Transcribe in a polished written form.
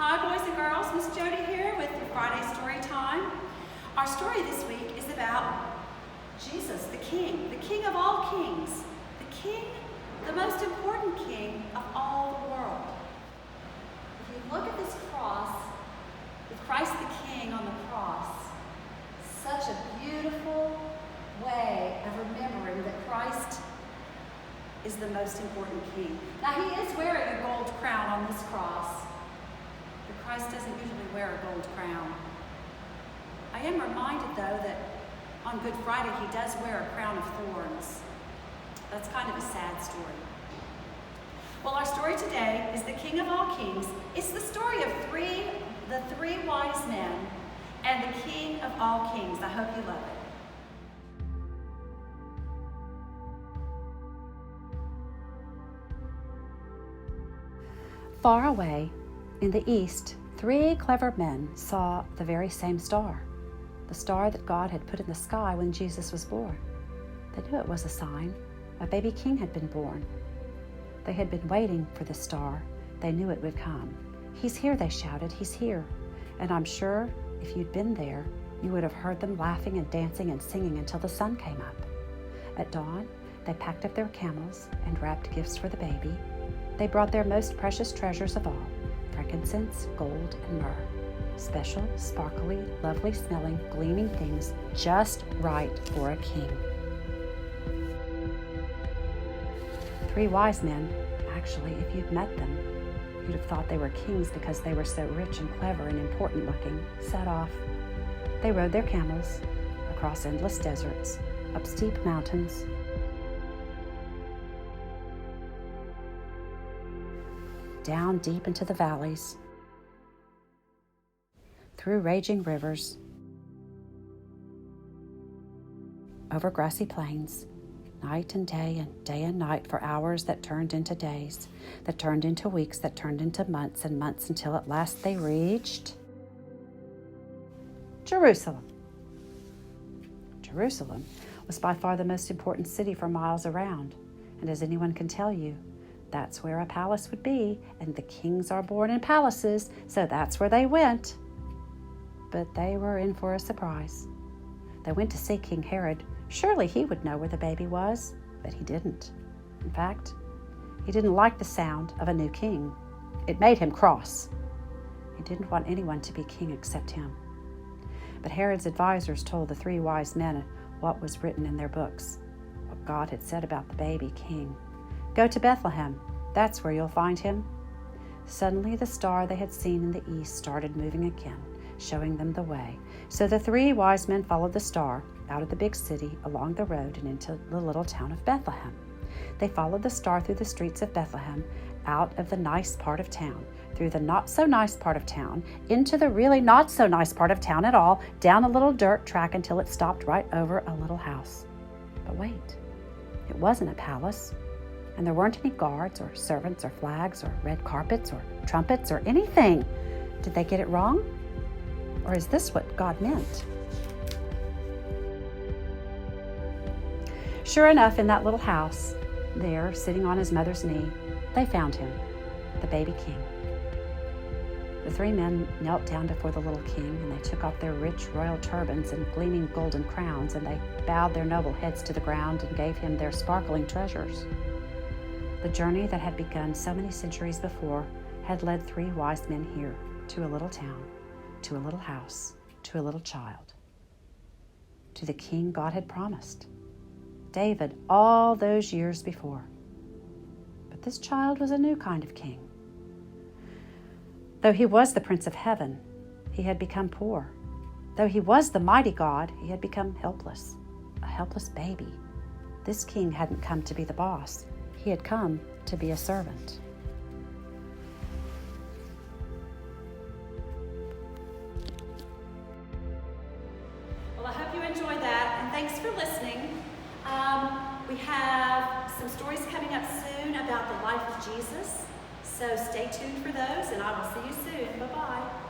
Hi, boys and girls. Miss Jodi here with your Friday story time. Our story this week is about Jesus, the King of all kings, the most important King of all the world. If you look at this cross, with Christ the King on the cross, such a beautiful way of remembering that Christ is the most important King. Now, he is wearing a gold crown on this cross, but Christ doesn't usually wear a gold crown. I am reminded, though, that on Good Friday he does wear a crown of thorns. That's kind of a sad story. Well, our story today is the King of all kings. It's the story of the three wise men and the King of all kings. I hope you love it. Far away in the east, 3 clever men saw the very same star, the star that God had put in the sky when Jesus was born. They knew it was a sign. A baby king had been born. They had been waiting for the star. They knew it would come. "He's here," they shouted. "He's here." And I'm sure if you'd been there, you would have heard them laughing and dancing and singing until the sun came up. At dawn, they packed up their camels and wrapped gifts for the baby. They brought their most precious treasures of all, frankincense, gold, and myrrh. Special, sparkly, lovely smelling, gleaming things just right for a king. 3 wise men, actually, if you'd met them, you'd have thought they were kings because they were so rich and clever and important looking, set off. They rode their camels across endless deserts, up steep mountains, down deep into the valleys, through raging rivers, over grassy plains, night and day and night for hours that turned into days, that turned into weeks, that turned into months and months, until at last they reached Jerusalem. Jerusalem was by far the most important city for miles around, and as anyone can tell you, that's where a palace would be, and the kings are born in palaces, so that's where they went. But they were in for a surprise. They went to see King Herod. Surely he would know where the baby was, but he didn't. In fact, he didn't like the sound of a new king. It made him cross. He didn't want anyone to be king except him. But Herod's advisors told the 3 wise men what was written in their books, what God had said about the baby king. "Go to Bethlehem. That's where you'll find him." Suddenly, the star they had seen in the east started moving again, showing them the way. So the 3 wise men followed the star out of the big city, along the road, and into the little town of Bethlehem. They followed the star through the streets of Bethlehem, out of the nice part of town, through the not-so-nice part of town, into the really not-so-nice part of town at all, down a little dirt track until it stopped right over a little house. But wait, it wasn't a palace. And there weren't any guards or servants or flags or red carpets or trumpets or anything. Did they get it wrong? Or is this what God meant? Sure enough, in that little house, there, sitting on his mother's knee, they found him, the baby king. The 3 men knelt down before the little king, and they took off their rich royal turbans and gleaming golden crowns, and they bowed their noble heads to the ground and gave him their sparkling treasures. The journey that had begun so many centuries before had led 3 wise men here, to a little town, to a little house, to a little child, to the king God had promised, David, all those years before. But this child was a new kind of king. Though he was the Prince of Heaven, he had become poor. Though he was the mighty God, he had become helpless, a helpless baby. This king hadn't come to be the boss. He had come to be a servant. Well, I hope you enjoyed that, and thanks for listening. We have some stories coming up soon about the life of Jesus, so stay tuned for those, and I will see you soon. Bye-bye.